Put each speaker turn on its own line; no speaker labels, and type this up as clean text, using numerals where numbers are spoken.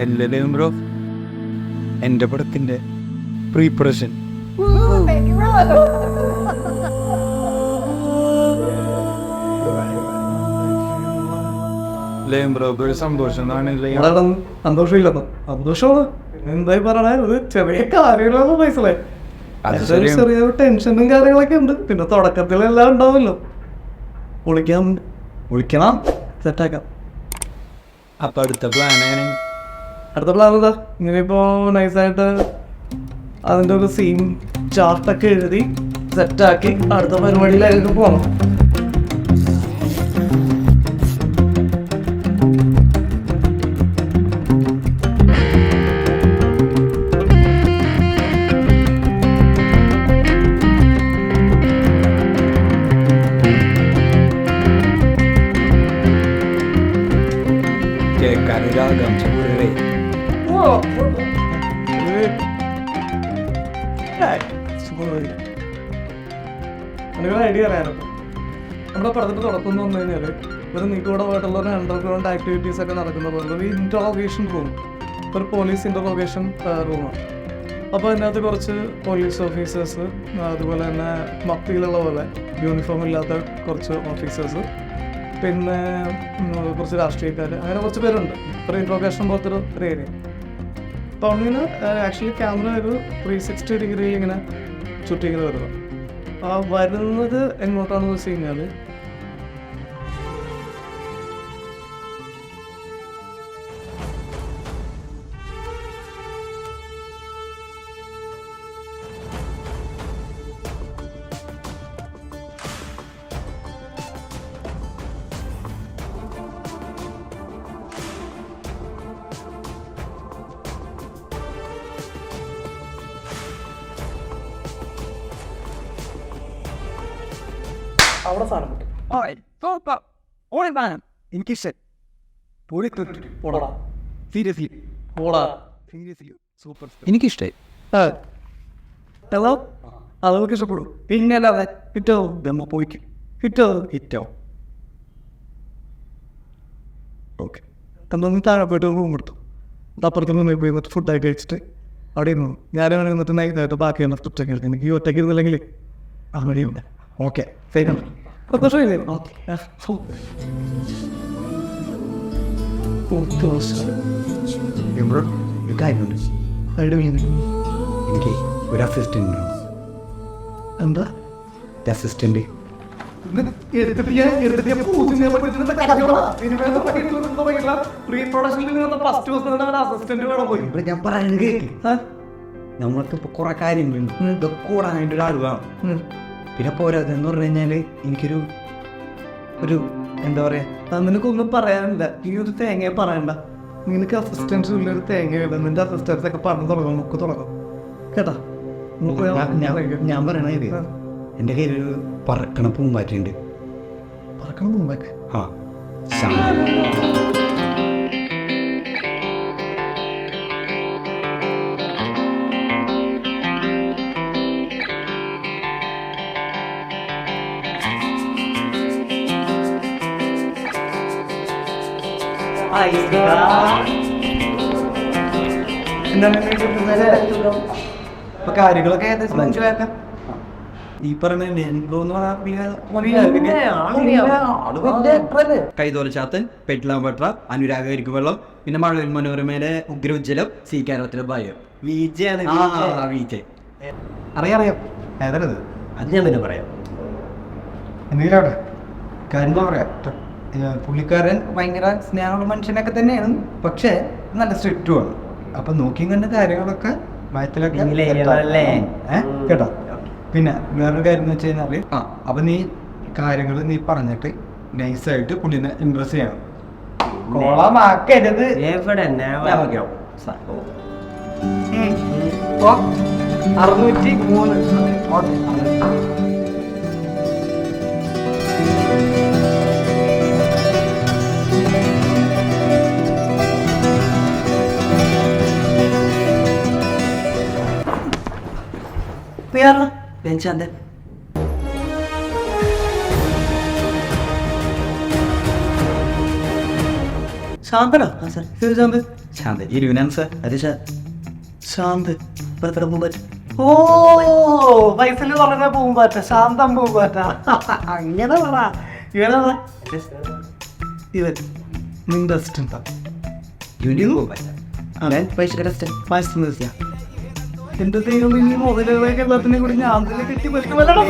എല്ലാവരും ബ്രോ എൻ്റെ പടത്തിൻ്റെ പ്രീ പ്രൊഡക്ഷൻ ബ്രോ ഒരു സന്തോഷം
സന്തോഷമില്ലെന്നോ? സന്തോഷമാണ്. എന്തായി പറയണേ, ഒരു ചെറിയ കാര്യങ്ങളൊന്നും മനസ്സിലായി. ചെറിയ ടെൻഷനും കാര്യങ്ങളൊക്കെ ഉണ്ട്. പിന്നെ തുടക്കത്തിലെല്ലാം ഉണ്ടാവുമല്ലോ. വിളിക്കണം, സെറ്റാക്കാം.
അപ്പൊ അടുത്ത പ്ലാൻ എങ്ങനെ?
അടുത്ത പ്ലാൻ എന്താ? ഇങ്ങനെയിപ്പോ നൈസായിട്ട് അതിൻ്റെ ഒരു സീൻ ചാർട്ടൊക്കെ എഴുതി സെറ്റാക്കി അടുത്ത പരിപാടിയിലേക്ക് പോകണം. ഐഡിയ അറിയാനോ? നമ്മുടെ പടത്തിന്റെ തുടക്കം എന്ന് പറഞ്ഞു കഴിഞ്ഞാൽ ഒരു നിഗൂഢമായിട്ടുള്ള ഒരു അണ്ടർഗ്രൗണ്ട് ആക്ടിവിറ്റീസ് ഒക്കെ നടക്കുന്ന പോലെ ഒരു ഇൻട്രോഗേഷൻ റൂം, ഒരു പോലീസ് ഇൻട്രോഗേഷൻ റൂമാണ്. അപ്പോൾ അതിനകത്ത് കുറച്ച് പോലീസ് ഓഫീസേഴ്സ്, അതുപോലെ തന്നെ മഫ്തിയിലുള്ള പോലെ യൂണിഫോം ഇല്ലാത്ത കുറച്ച് ഓഫീസേഴ്സ്, പിന്നെ കുറച്ച് രാഷ്ട്രീയക്കാർ, അങ്ങനെ കുറച്ച് പേരുണ്ട്. ഒരു ഇൻട്രോഗേഷൻ പോലത്തെ ഒരു ഏരിയ. അപ്പോൾ അങ്ങനെ ആക്ച്വലി ക്യാമറ ഒരു 360 ഡിഗ്രിയിൽ ഇങ്ങനെ ഷൂട്ടിങ്ങിൽ വരുക. ആ വരുന്നത് എങ്ങോട്ടാണെന്ന് വെച്ച് കഴിഞ്ഞാൽ അവിടെ സാധനം
എനിക്കിഷ്ടം എനിക്കിഷ്ടായി.
ഹലോ, അതൊക്കെ ഇഷ്ടപ്പെടും. പിന്നെ അല്ലാതെ ഹിറ്റോ ദമ്മ പോയിക്കും. ഹിറ്റോ ഓക്കെ. എന്തൊന്നും താഴെ പോയിട്ട് റൂം എടുത്തു. അപ്പുറത്ത് നിന്ന് പോയി എന്നിട്ട് ഫുഡൊക്കെ കഴിച്ചിട്ട് അവിടെ ഇരുന്നു. ഞാനും എന്നിട്ട് നൈറ്റായിട്ട് ബാക്കിയുള്ള സ്ക്രിപ്റ്റൊക്കെ എടുത്തു. എനിക്ക് ഒറ്റയ്ക്ക് ഇരുന്നില്ലെങ്കിൽ അങ്ങനെയുണ്ട്. ഓക്കെ, ശരി. സന്തോഷമില്ലേ?
എനിക്ക് ഒരു അസിസ്റ്റന്റ്.
എന്താ
അസിസ്റ്റന്റ്? ഞാൻ പറയുന്നത് നമ്മൾക്ക് ഇപ്പൊ കുറെ കാര്യങ്ങളുണ്ട്. ഇതൊക്കെ കൂടാനായിട്ട് ഒരാൾ വേണം. പിന്നെ പോരാതെന്ന് പറഞ്ഞു കഴിഞ്ഞാൽ എനിക്കൊരു എന്താ പറയാ,
നിനക്കൊന്നും പറയാനില്ല. ഈ ഒരു തേങ്ങയെ പറയണ്ട. നിനക്ക് അസിസ്റ്റൻസ് ഉള്ളൊരു തേങ്ങയില്ല. നിന്റെ അസിസ്റ്റൻസ് ഒക്കെ പറഞ്ഞു തുടങ്ങും, നമുക്ക് തുടങ്ങും കേട്ടാ.
ഞാൻ പറയണത് എൻ്റെ കയ്യിൽ ഒരു പറക്കണ പൂമ്പാറ്റുണ്ട്.
പറക്കണ പൂമ്പാറ്റ്?
ആ,
ഇപ്പൊ കാര്യങ്ങളൊക്കെ
ഈ പറഞ്ഞ കൈതോലച്ചാത്തൻ, പെട്ടിലാമ്പട്ര, അനുരാഗരിക്കും വെള്ളം, പിന്നെ മഴവിൽ മനോരമയിലെ ഉഗ്ര ഉജ്ജ്വലം, സി കേരളത്തിലെ ഭയം.
അറിയാം. ഏതാണത്?
അത് ഞാൻ പിന്നെ പറയാം.
എന്തെങ്കിലും അവിടെ കാര്യങ്ങൾ പറയാം.
പുള്ളിക്കാരൻ ഭയങ്കര സ്നേഹമുള്ള മനുഷ്യനൊക്കെ തന്നെയാണ്, പക്ഷേ നല്ല സ്ട്രിക്റ്റുമാണ്. അപ്പൊ നോക്കിയും കണ്ട കാര്യങ്ങളൊക്കെ ഭയത്തിലൊക്കെ കേട്ടോ. പിന്നെ വേറൊരു കാര്യം എന്ന് വെച്ച് കഴിഞ്ഞാൽ അപ്പൊ നീ കാര്യങ്ങൾ നീ പറഞ്ഞിട്ട് നൈസായിട്ട് പുള്ളിനെ ഇംപ്രസ് ചെയ്യണം.
കോളമാക്കരുത്. 603.
പെൻഷാന്റെ
ശാന്തനാ? ശരി ശാന്ത്.
ശാന്ത് ഇരുവിനാൻസ് അത് ശാന്ത്
ഓ വയസ്സിൽ പറഞ്ഞ പൂമ്പാറ്റ, ശാന്തം പൂമ്പാറ്റ. അങ്ങനെ പറ. ഇവനെ ഇവൻ നിന്റെ അസിസ്റ്റന്റ്. എന്റെ ദൈവം, ഇനി മുതലുകളൊക്കെ എല്ലാത്തിനെയും കൂടി ഞാൻ തന്നെ കെട്ടി പറ്റുമല്ലോ.